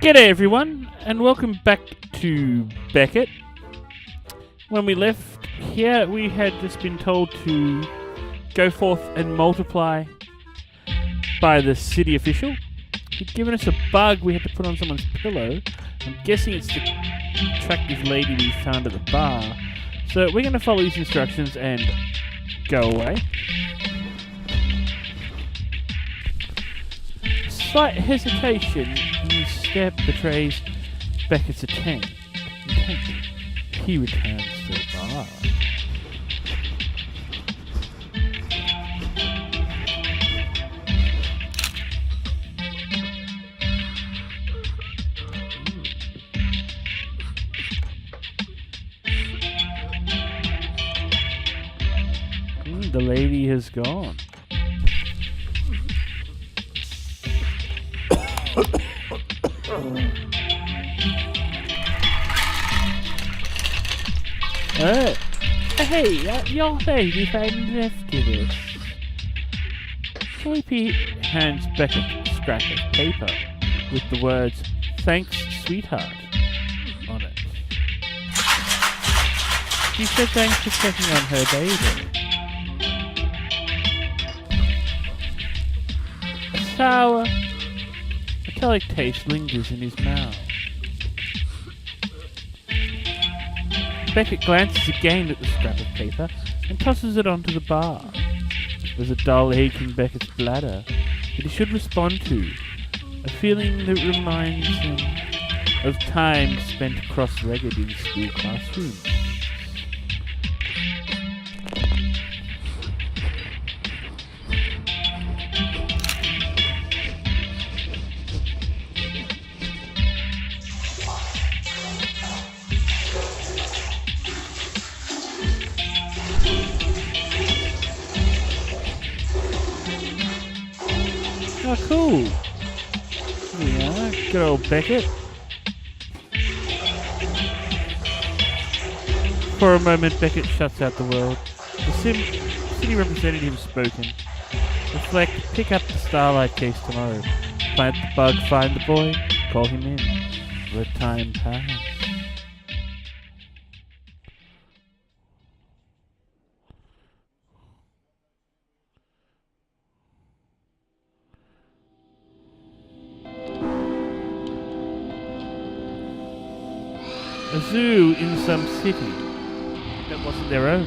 G'day everyone, and welcome back to Beckett. When we left here, we had just been told to go forth and multiply by the city official. He'd given us a bug we had to put on someone's pillow. I'm guessing it's the attractive lady we found at the bar. So we're going to follow these instructions and go away. Slight hesitation in his step betrays Beckett's intent. He returns to the bar. The lady has gone. Hey, your lady friend left you this. KP hands Beckett a scrap of paper with the words, "Thanks, sweetheart," on it. She said thanks for checking on her baby. A sour, metallic taste lingers in his mouth. Beckett glances again at the scrap of paper and tosses it onto the bar. There's a dull ache in Beckett's bladder that he should respond to, a feeling that reminds him of time spent cross-legged in school classrooms. Oh, cool. Yeah, good old Beckett. For a moment, Beckett shuts out the world. The city representative has spoken. Reflect, pick up the Starlight case tomorrow. Plant the bug, find the boy, call him in. Let time pass. A zoo in some city that wasn't their own.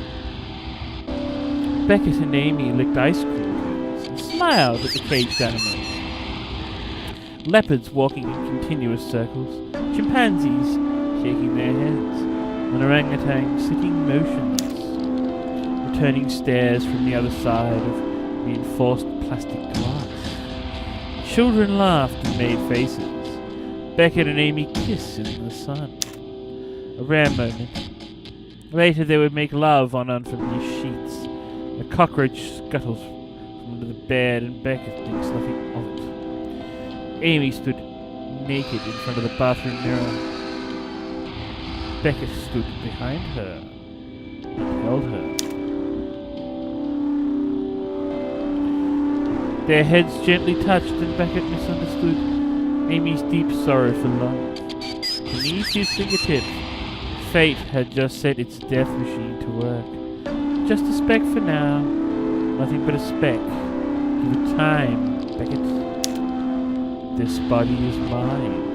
Beckett and Amy licked ice cream cones and smiled at the caged animals. Leopards walking in continuous circles, chimpanzees shaking their heads, an orangutan sitting motionless, returning stares from the other side of reinforced plastic glass. Children laughed and made faces. Beckett and Amy kiss in the sun. A rare moment. Later they would make love on unfamiliar sheets. A cockroach scuttles from under the bed and Beckett thinks nothing of it. Amy stood naked in front of the bathroom mirror. Beckett stood behind her and held her. Their heads gently touched and Beckett misunderstood Amy's deep sorrow for love. Beneath his fingertips, fate had just set its death machine to work. Just a speck for now. Nothing but a speck. Give it time, Beckett. This body is mine.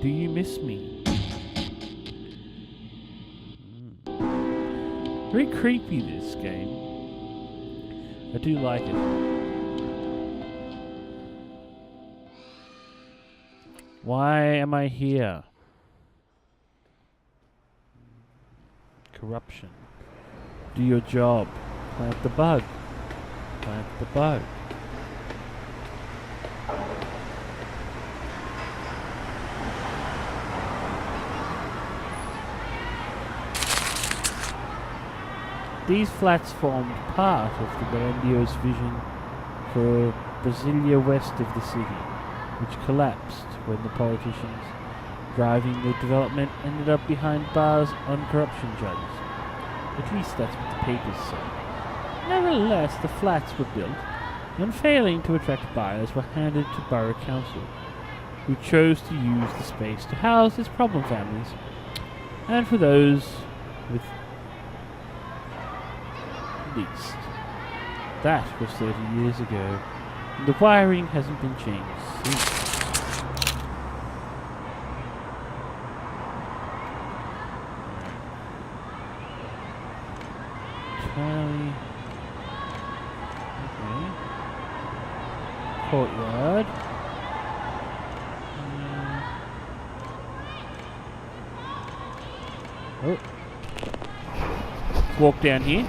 Do you miss me? Very creepy, this game. I do like it. Why am I here? Corruption. Do your job. Plant the bug. Plant the bug. These flats formed part of the grandiose vision for Brasilia west of the city, which collapsed when the politicians driving the development ended up behind bars on corruption charges. At least that's what the papers say. Nevertheless, the flats were built, and failing to attract buyers were handed to Borough Council, who chose to use the space to house its problem families, and for those with least. That was 30 years ago, and the wiring hasn't been changed since. Charlie. Okay. Courtyard. Oh. Let's walk down here.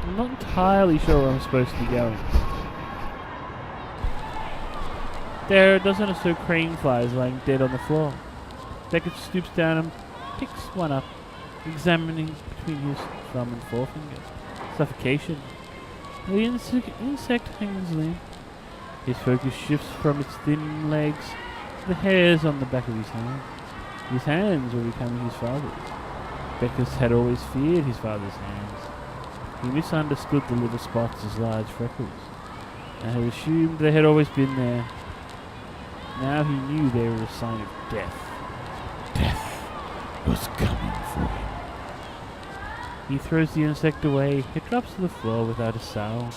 I'm not entirely sure where I'm supposed to be going. There are a dozen or so crane flies lying dead on the floor. Beckett stoops down and picks one up, examining between his thumb and forefinger. Suffocation. The insect hangs limp. His focus shifts from its thin legs to the hairs on the back of his hand. His hands were becoming his father's. Beckett had always feared his father's hands. He misunderstood the little spots as large freckles, and had assumed they had always been there. Now he knew they were a sign of death. Death was coming for him. He throws the insect away. It drops to the floor without a sound.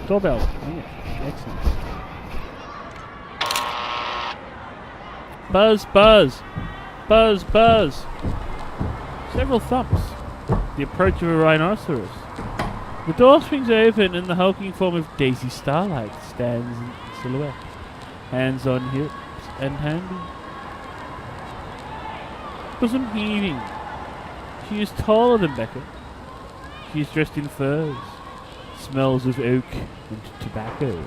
Doorbell. Yeah, excellent. Buzz, buzz! Buzz, buzz! Several thumps. The approach of a rhinoceros. The door swings open and the hulking form of Daisy Starlight stands in silhouette, hands on hips and handle. Bosom heaving. She is taller than Beckett. She is dressed in furs, smells of oak and tobacco.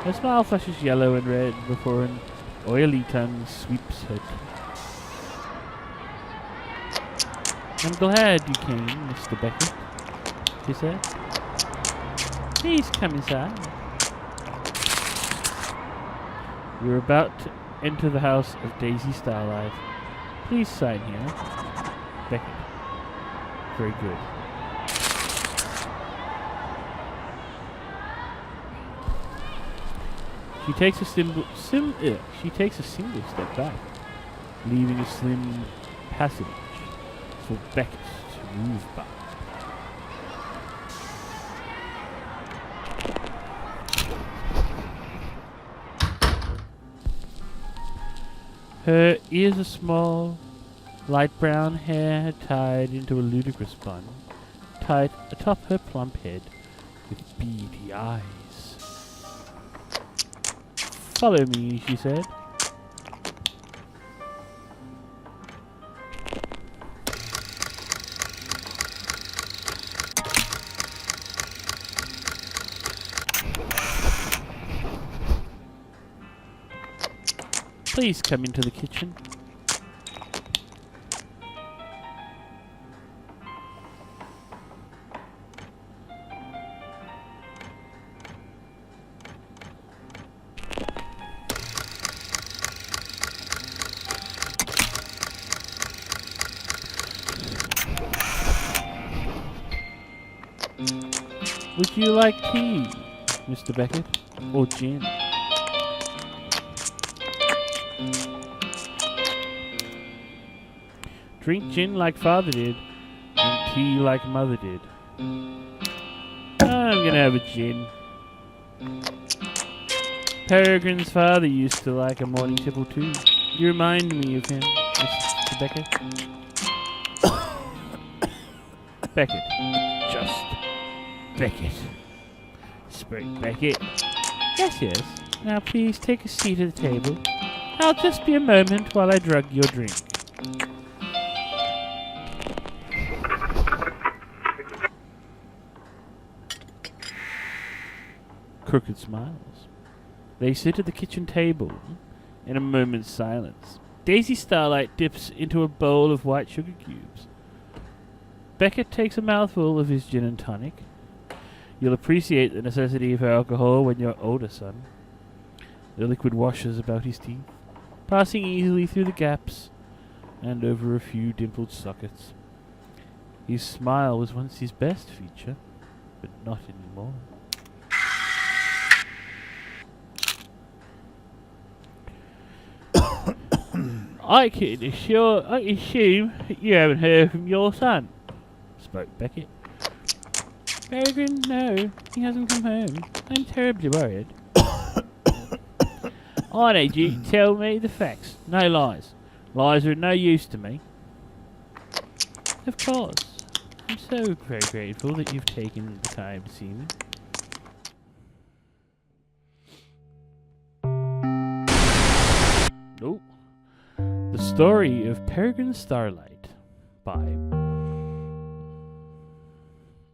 Her smile flashes yellow and red before an oily tongue sweeps her teeth. I'm glad you came, Mr. Beckett, she said. Please come inside. You're about to enter the house of Daisy Starlight. Please sign here. Beckett. Very good. She takes a single step back, leaving a slim passage for Beckett to move by. Her ears are small, light brown hair tied into a ludicrous bun, tied atop her plump head with beady eyes. Follow me, she said. Please come into the kitchen. Would you like tea, Mr. Beckett, or gin? Drink gin like father did, and tea like mother did. I'm gonna have a gin. Peregrine's father used to like a morning tipple too. You remind me of him, Mr. Beckett. Beckett. Just Beckett. Spoke Beckett. Yes. Now please take a seat at the table. I'll just be a moment while I drug your drink. Crooked smiles. They sit at the kitchen table in a moment's silence. Daisy Starlight dips into a bowl of white sugar cubes. Beckett takes a mouthful of his gin and tonic. You'll appreciate the necessity of alcohol when you're older, son. The liquid washes about his teeth, passing easily through the gaps and over a few dimpled sockets. His smile was once his best feature, but not anymore. I can assume you haven't heard from your son, spoke Beckett. Peregrine, no, he hasn't come home. I'm terribly worried. I need you to tell me the facts, no lies. Lies are no use to me. Of course. I'm so very grateful that you've taken the time to see me. Oh. The Story of Peregrine Starlight by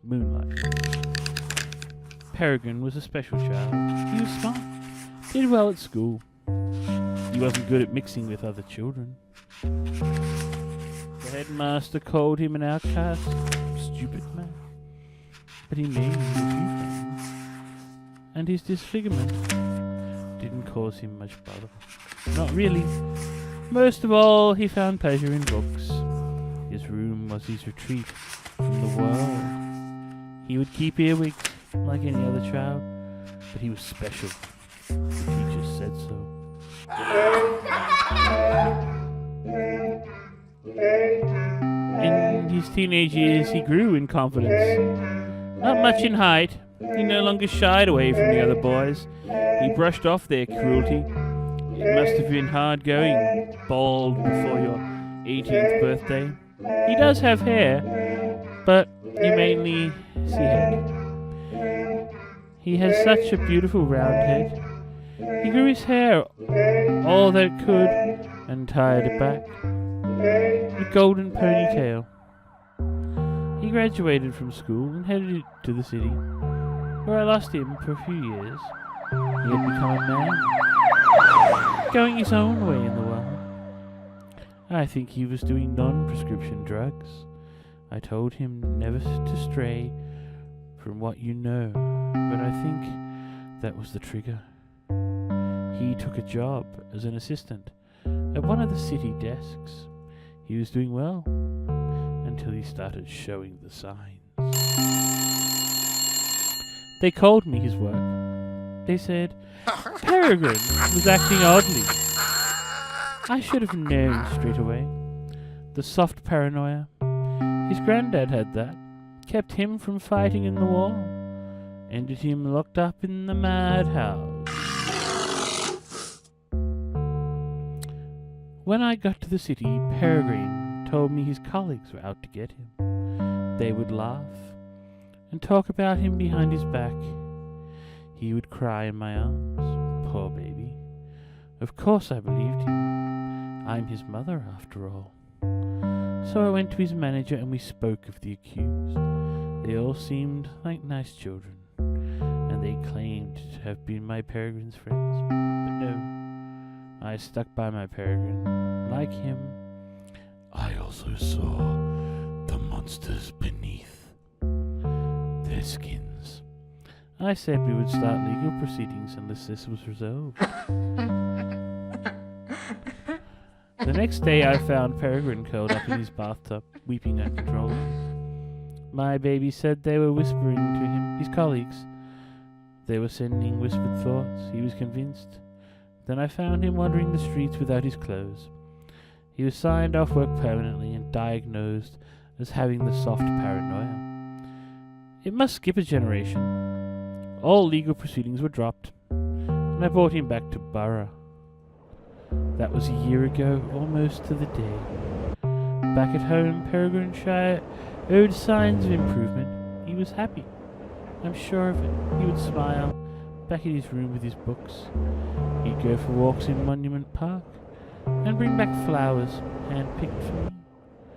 Moonlight. Peregrine was a special child. He was smart, did well at school. He wasn't good at mixing with other children. The headmaster called him an outcast, stupid man. But he made a few friends, and his disfigurement didn't cause him much bother. Not really. Most of all, he found pleasure in books. His room was his retreat from the world. He would keep earwigs like any other child, but he was special. The teachers said so. In his teenage years, he grew in confidence. Not much in height, he no longer shied away from the other boys. He brushed off their cruelty. It must have been hard going bald before your 18th birthday. He does have hair, but you mainly see head. He has such a beautiful round head. He grew his hair all that it could and tied it back. A golden ponytail. He graduated from school and headed to the city, where I lost him for a few years. He had become a man, going his own way in the world. I think he was doing non-prescription drugs. I told him never to stray from what you know, but I think that was the trigger. He took a job as an assistant at one of the city desks. He was doing well until he started showing the signs. They called me his work. They said Peregrine was acting oddly. I should have known straight away. The soft paranoia. His granddad had that. Kept him from fighting in the war. Ended him locked up in the madhouse. When I got to the city, Peregrine told me his colleagues were out to get him. They would laugh and talk about him behind his back. He would cry in my arms. Poor baby. Of course I believed him. I'm his mother, after all. So I went to his manager and we spoke of the accused. They all seemed like nice children, and they claimed to have been my Peregrine's friends. But no. I stuck by my Peregrine. Like him, I also saw the monsters beneath their skins. I said we would start legal proceedings unless this was resolved. The next day I found Peregrine curled up in his bathtub, weeping uncontrollably. My baby said they were whispering to him, his colleagues. They were sending whispered thoughts. He was convinced. Then I found him wandering the streets without his clothes. He was signed off work permanently and diagnosed as having the soft paranoia. It must skip a generation. All legal proceedings were dropped, and I brought him back to Borough. That was a year ago, almost to the day. Back at home, Peregrine showed signs of improvement. He was happy. I'm sure of it. He would smile, back in his room with his books. He'd go for walks in Monument Park, and bring back flowers hand-picked for me.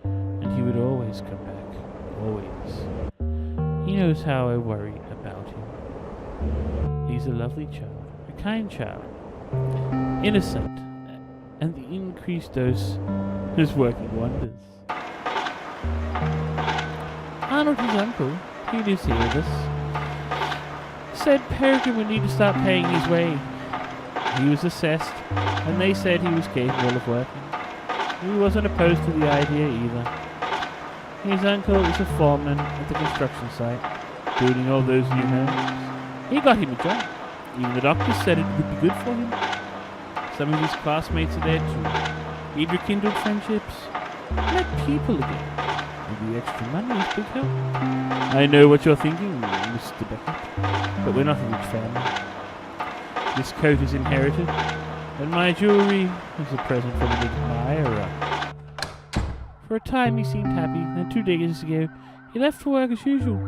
And he would always come back. Always. He knows how I worry about him. He's a lovely child, a cocaine child. Innocent, and the increased dose is working wonders. Arnold, his uncle, he lives here with us, said Peregrine would need to start paying his way. He was assessed, and they said he was capable of working. He wasn't opposed to the idea either. His uncle is a foreman at the construction site, building all those new homes. He got him a job. Even the doctor said it would be good for him. Some of his classmates are there too. He'd rekindled friendships, met people again. And the extra money is big help. I know what you're thinking, Mr. Beckett, but we're not a rich family. This coat is inherited, and my jewellery is a present from an admirer. For a time he seemed happy, then 2 days ago he left for work as usual.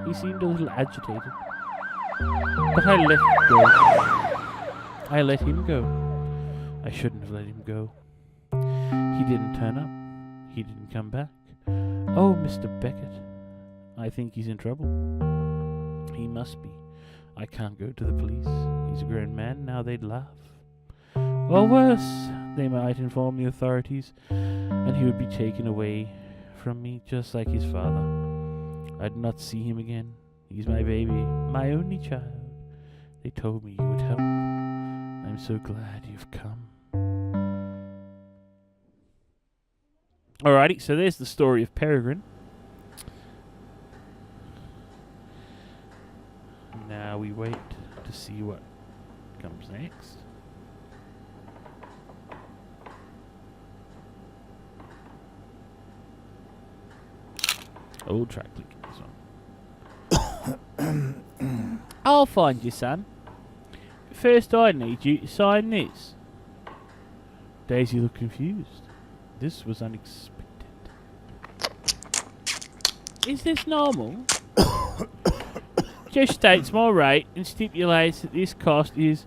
He seemed a little agitated. But I let go. I let him go. I shouldn't have let him go. He didn't turn up. He didn't come back. Oh, Mr. Beckett. I think he's in trouble. He must be. I can't go to the police. He's a grown man, now they'd laugh. Or worse, they might inform the authorities, and he would be taken away from me just like his father. I'd not see him again. He's my baby, my only child. They told me you would help. I'm so glad you've come. Alrighty, so there's the story of Peregrine. Now we wait to see what comes next. Old track clicking this one. I'll find you, son. First I need you to sign this. Daisy looked confused. This was unexpected. Is this normal? Just states my rate and stipulates that this cost is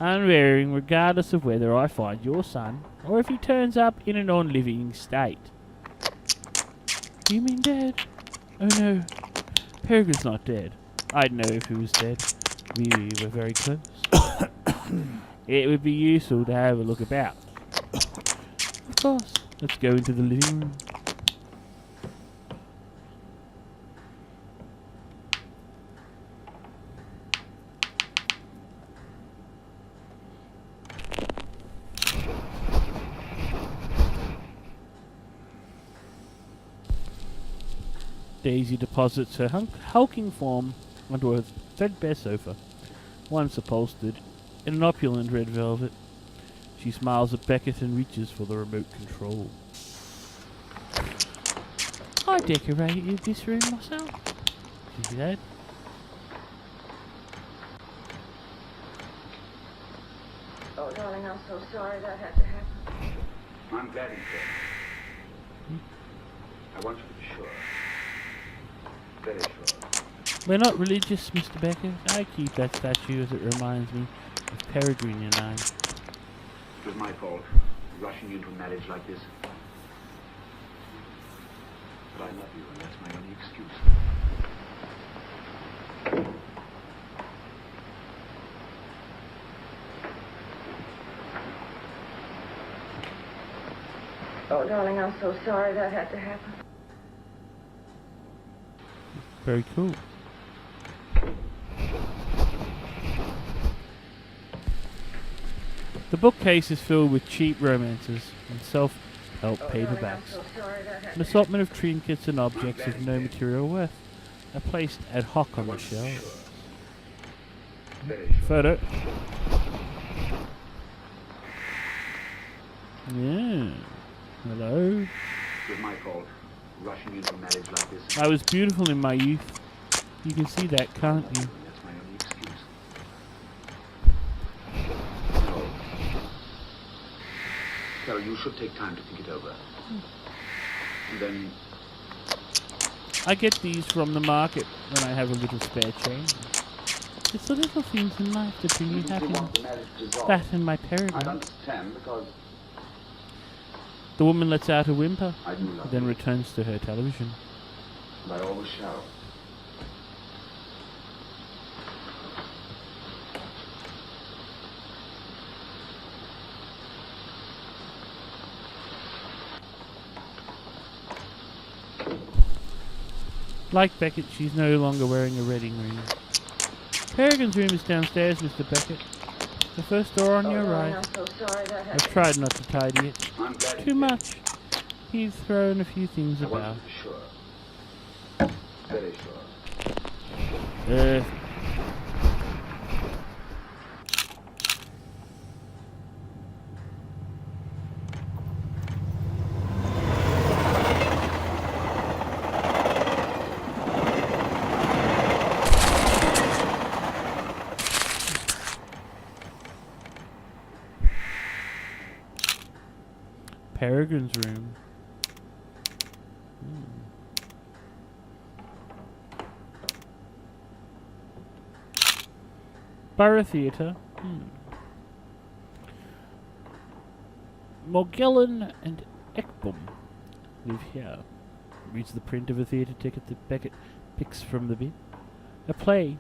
unvarying regardless of whether I find your son or if he turns up in a non-living state. You mean dead? Oh no, Peregrine's not dead. I'd know if he was dead. We were very close. It would be useful to have a look about. Of course. Let's go into the living room. Daisy deposits her hulking form onto a threadbare sofa, once upholstered in an opulent red velvet. She smiles at Beckett and reaches for the remote control. I decorated this room myself, she said. Oh, darling, I'm so sorry that had to happen. I'm glad you did. I want you to be sure. Very sure. We're not religious, Mr. Beckett. I keep that statue as it reminds me of Peregrine and I. It was my fault, rushing you into a marriage like this. But I love you, and that's my only excuse. Oh, darling, I'm so sorry that had to happen. Very cool. The bookcase is filled with cheap romances and self-help paperbacks. An assortment of trinkets and objects of no material worth are placed ad hoc on the shelves. Photo. Yeah. Hello. It was my fault, rushing you into a marriage like this. I was beautiful in my youth. You can see that, can't you? That's my only excuse. Carol, you should take time to think it over. And then... I get these from the market when I have a little spare change. It's the little things in life that bring me happiness. That and my Peregrine. I understand, because... The woman lets out a whimper, I do love then you. returns to her television. And I always shall. Like Beckett, she's no longer wearing a wedding ring. Peregrine's room is downstairs, Mr. Beckett. The first door on your right. I'm so sorry that I've happened. tried not to tidy it. I'm glad you Too did. much. He's thrown a few things I want about. to be sure. Very sure. Peregrine's room. Borough Theatre. Morgellon and Ekbom Live Here. Reads the print of a theatre ticket that Beckett picks from the bin. A play.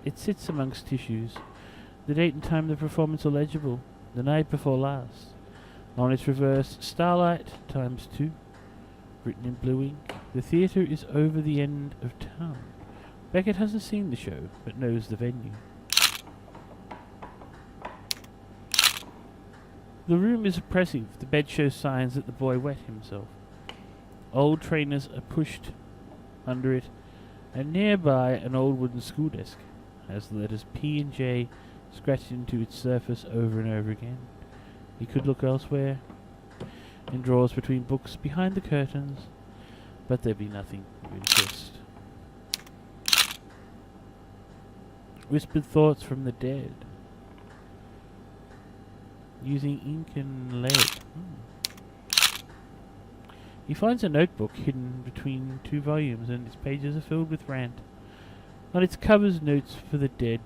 It sits amongst tissues. The date and time of the performance are legible. The night before last. On its reverse, Starlight ×2, written in blue ink. The theatre is over the end of town. Beckett hasn't seen the show, but knows the venue. The room is oppressive. The bed shows signs that the boy wet himself. Old trainers are pushed under it, and nearby an old wooden school desk has the letters P and J scratched into its surface over and over again. He could look elsewhere, in drawers between books, behind the curtains, but there'd be nothing of interest. Whispered thoughts from the dead. Using ink and lead. He finds a notebook hidden between two volumes, and its pages are filled with rant. On its covers, notes for the dead,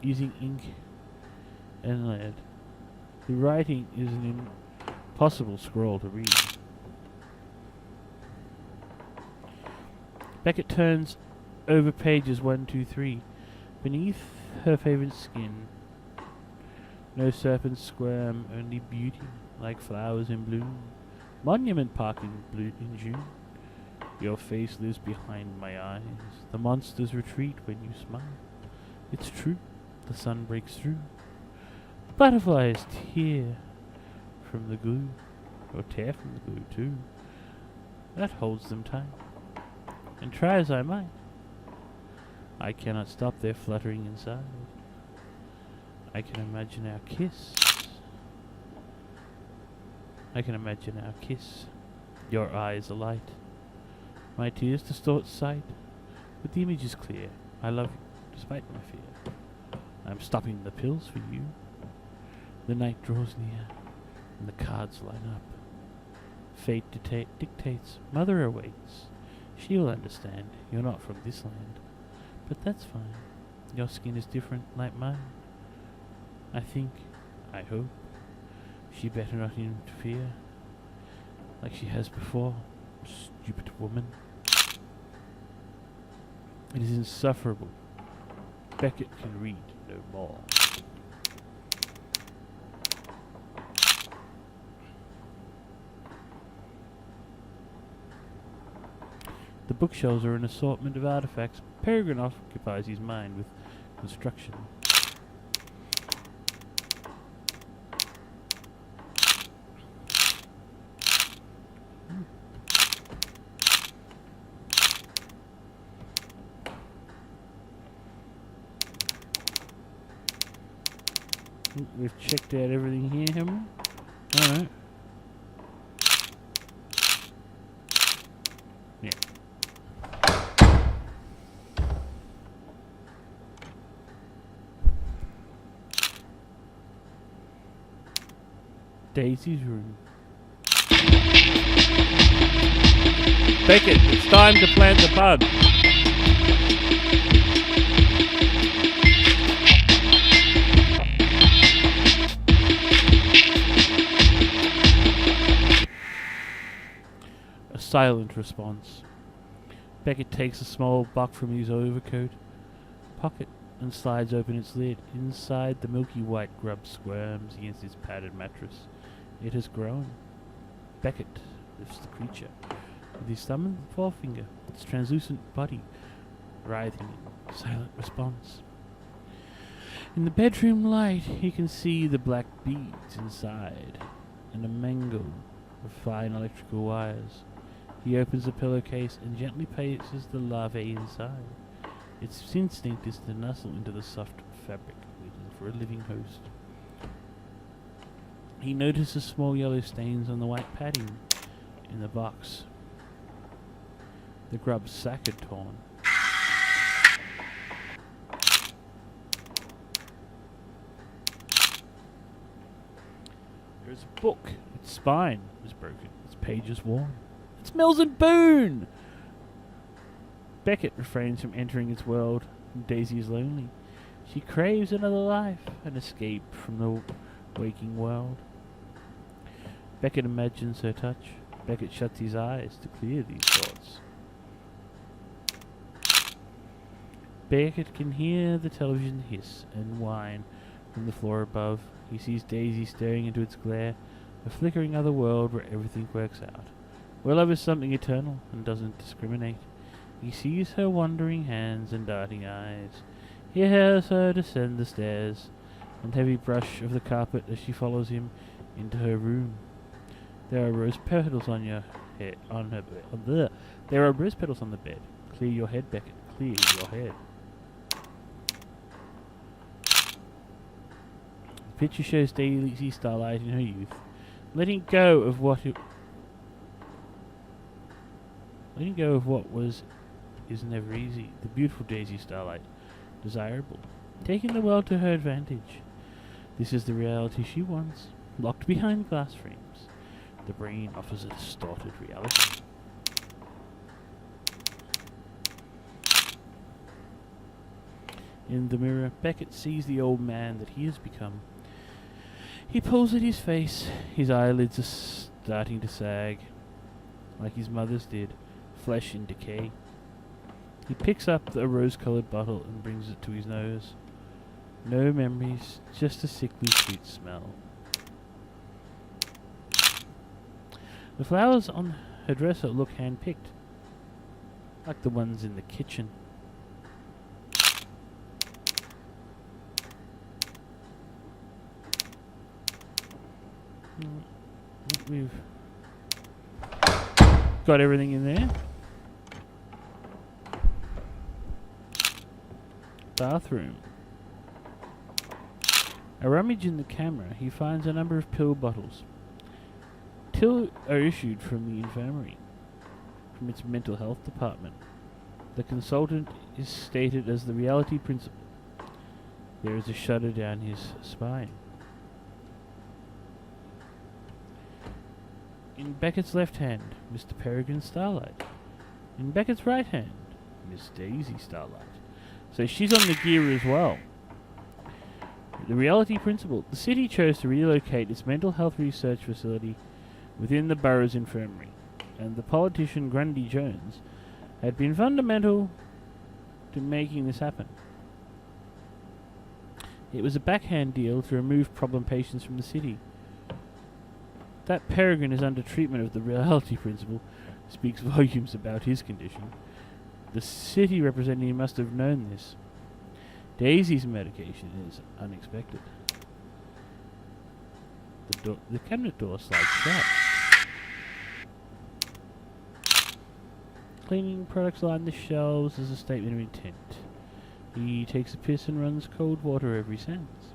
using ink and lead. The writing is an impossible scroll to read. Beckett turns over pages 1, 2, 3. Beneath her favourite skin, no serpents squirm, only beauty, like flowers in bloom. Monument Park in June. Your face lives behind my eyes. The monsters retreat when you smile. It's true, the sun breaks through. Butterflies tear from the glue, or tear from the glue too. That holds them tight. And try as I might, I cannot stop their fluttering inside. I can imagine our kiss. I can imagine our kiss. Your eyes alight. My tears distort sight, but the image is clear. I love you, despite my fear. I'm stopping the pills for you. The night draws near, and the cards line up. Fate dictates. Mother awaits. She'll understand. You're not from this land. But that's fine. Your skin is different, like mine. I think, I hope, she better not interfere, like she has before. Stupid woman. It is insufferable. Beckett can read no more. The bookshelves are an assortment of artifacts. Peregrine occupies his mind with construction. We've checked out everything here, haven't we? Alright. Yeah. Daisy's room. Beckett, it's time to plant the bud. A silent response. Beckett takes a small box from his overcoat pocket and slides open its lid. Inside, the milky white grub squirms against his padded mattress. It has grown. Beckett lifts the creature. with his thumb and forefinger, its translucent body writhing in silent response. In the bedroom light, he can see the black beads inside and a mangle of fine electrical wires. He opens the pillowcase and gently places the larvae inside. Its instinct is to nestle into the soft fabric, waiting for a living host. He notices small yellow stains on the white padding in the box. The grub's sack had torn. There is a book. Its spine is broken. Its pages worn. It's Mills and Boone! Beckett refrains from entering its world. Daisy is lonely. She craves another life, an escape from the waking world. Beckett imagines her touch. Beckett shuts his eyes to clear these thoughts. Beckett can hear the television hiss and whine from the floor above. He sees Daisy staring into its glare, a flickering other world where everything works out, where love is something eternal and doesn't discriminate. He sees her wandering hands and darting eyes. He hears her descend the stairs and heavy brush of the carpet as she follows him into her room. There are rose petals on your head, on her bed. There are rose petals on the bed. Clear your head, Beckett. Clear your head. The picture shows Daisy Starlight in her youth, letting go of what was is never easy. The beautiful Daisy Starlight, desirable, taking the world to her advantage. This is the reality she wants, locked behind glass frames. The brain offers a distorted reality. In the mirror, Beckett sees the old man that he has become. He pulls at his face. His eyelids are starting to sag, like his mother's did, flesh in decay. He picks up a rose-colored bottle and brings it to his nose. No memories, just a sickly sweet smell. The flowers on her dresser look hand-picked, like the ones in the kitchen. We've got everything in there. Bathroom. A rummage in the camera, he finds a number of pill bottles. Pill are issued from the infirmary, from its mental health department. The consultant is stated as the reality principal. There is a shudder down his spine. In Beckett's left hand, Mr. Peregrine Starlight. In Beckett's right hand, Miss Daisy Starlight. So she's on the gear as well. The reality principle. The city chose to relocate its mental health research facility within the borough's infirmary, and the politician Grundy Jones had been fundamental to making this happen. It was a backhand deal to remove problem patients from the city. That Peregrine is under treatment of the reality principle speaks volumes about his condition. The city representative must have known this. Daisy's medication is unexpected. The cabinet door slides shut. Cleaning products line the shelves as a statement of intent. He takes a piss and runs cold water every sentence.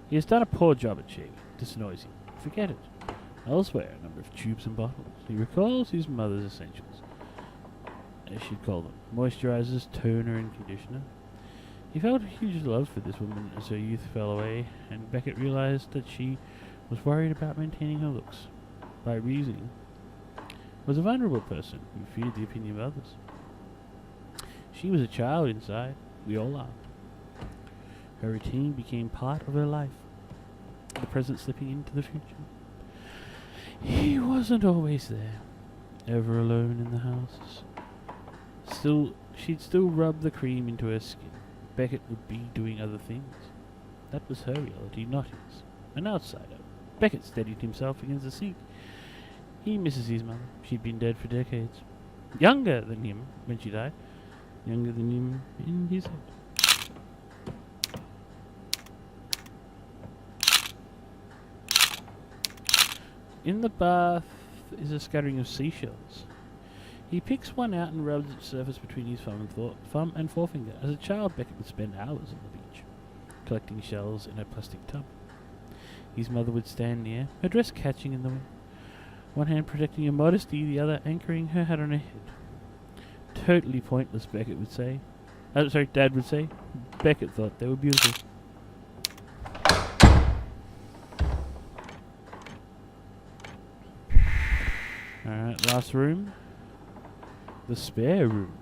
He has done a poor job at shaving. Disnoising. Forget it. Elsewhere, a number of tubes and bottles. He recalls his mother's essentials, as she'd call them: moisturizers, toner, and conditioner. He felt a huge love for this woman as her youth fell away, and Beckett realized that she was worried about maintaining her looks. By reasoning, was a vulnerable person who feared the opinion of others. She was a child inside. We all are. Her routine became part of her life, the present slipping into the future. He wasn't always there, ever alone in the house. She'd still rub the cream into her skin. Beckett would be doing other things. That was her reality, not his. An outsider. Beckett steadied himself against the sink He misses his mother. She'd been dead for decades. Younger than him when she died. Younger than him in his head. In the bath is a scattering of seashells. He picks one out and rubs its surface between his thumb and forefinger. As a child, Beckett would spend hours on the beach, collecting shells in a plastic tub. His mother would stand near, her dress catching in the wind, one hand protecting her modesty, the other anchoring her hat on her head. Totally pointless, Beckett would say. Dad would say. Beckett thought they were beautiful. Alright, last room. The spare room.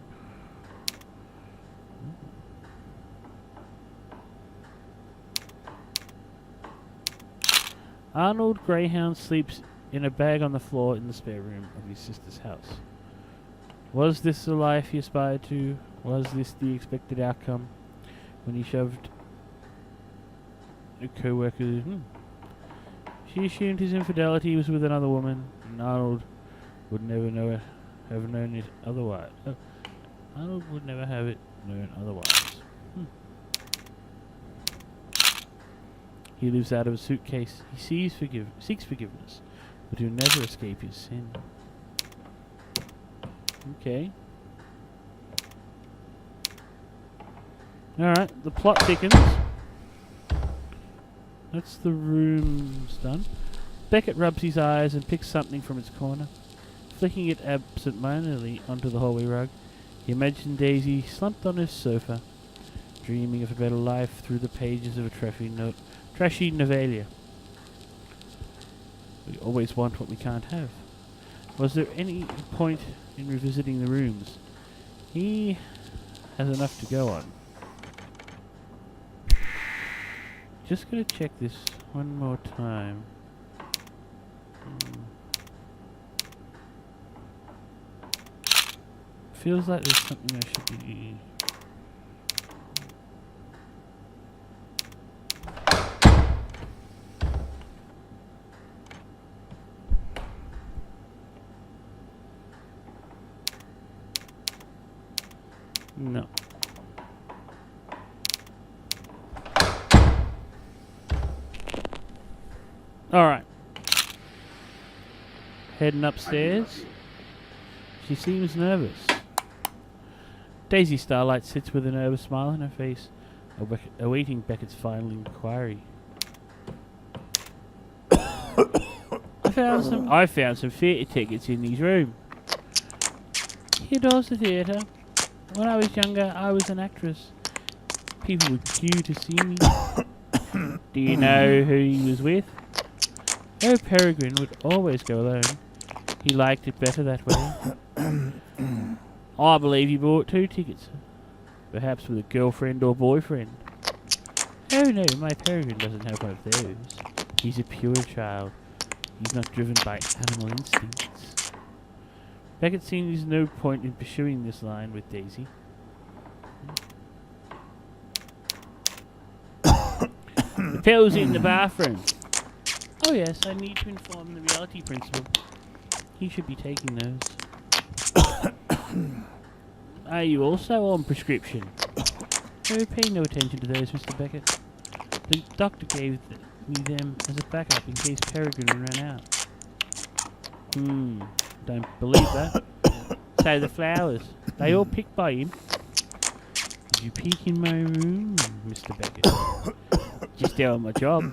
Arnold Greyhound sleeps in a bag on the floor in the spare room of his sister's house. Was this the life he aspired to? Was this the expected outcome when he shoved a co-worker? She assumed his infidelity was with another woman, and Arnold would never have known it otherwise. Arnold would never have it known otherwise. He lives out of a suitcase. He seeks forgiveness, but he'll never escape his sin. Okay. Alright, the plot thickens. That's the room's done. Beckett rubs his eyes and picks something from its corner. Flicking it absent-mindedly onto the hallway rug, he imagined Daisy slumped on his sofa, dreaming of a better life through the pages of a trashy novella. We always want what we can't have. Was there any point in revisiting the rooms? He has enough to go on. Just gonna check this one more time. Feels like there's something I should be... No. Alright. Heading upstairs. She seems nervous. Daisy Starlight sits with a nervous smile on her face, awaiting Beckett's final inquiry. I found some theatre tickets in his room. He adores the theatre. When I was younger, I was an actress. People would queue to see me. Do you know who he was with? Oh, Peregrine would always go alone. He liked it better that way. I believe he bought 2 tickets. Perhaps with a girlfriend or boyfriend. Oh no, my Peregrine doesn't have one of those. He's a pure child. He's not driven by animal instincts. Beckett sees no point in pursuing this line with Daisy. The pill's in the bathroom. Oh yes, I need to inform the reality principal. He should be taking those. Are you also on prescription? Oh, pay no attention to those, Mr. Beckett. The doctor gave me them as a backup in case Peregrine ran out. Don't believe that. So the flowers, they all picked by him. Did you peek in my room, Mr. Beckett? Just doing my job.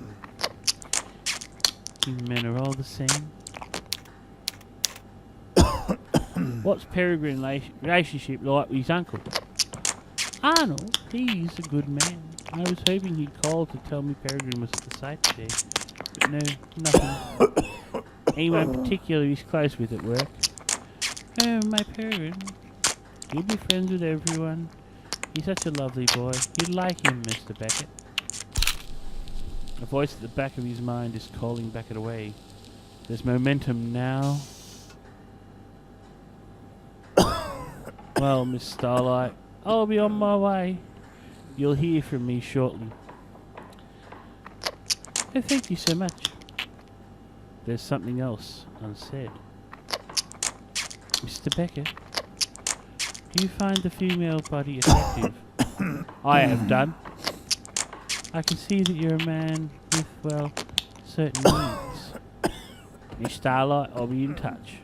You men are all the same. What's Peregrine's relationship like with his uncle? Arnold, he's a good man. I was hoping he'd call to tell me Peregrine was at the site today. But no, nothing. Anyone particularly he's close with at work? Oh, my Peregrine. He'll be friends with everyone. He's such a lovely boy. You'd like him, Mr. Beckett. A voice at the back of his mind is calling Beckett away. There's momentum now. Well, Miss Starlight, I'll be on my way. You'll hear from me shortly. Oh, thank you so much. There's something else unsaid. Mr. Beckett, do you find the female body attractive? I have done. I can see that you're a man with, well, certain needs. Miss Starlight, I'll be in touch.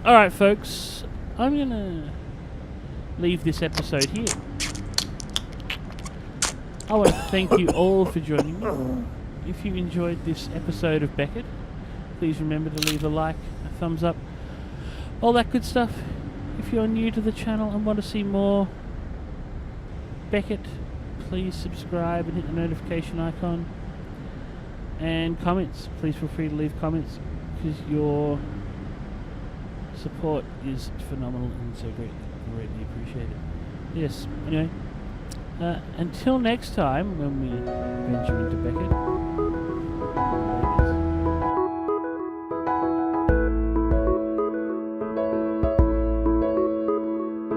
Alright folks, I'm gonna leave this episode here. I want to thank you all for joining me. If you enjoyed this episode of Beckett, please remember to leave a like, a thumbs up, all that good stuff. If you're new to the channel and want to see more Beckett, please subscribe and hit the notification icon. And comments, please feel free to leave comments, because your support is phenomenal and so greatly appreciated. Yes, anyway, until next time when we venture into Beckett.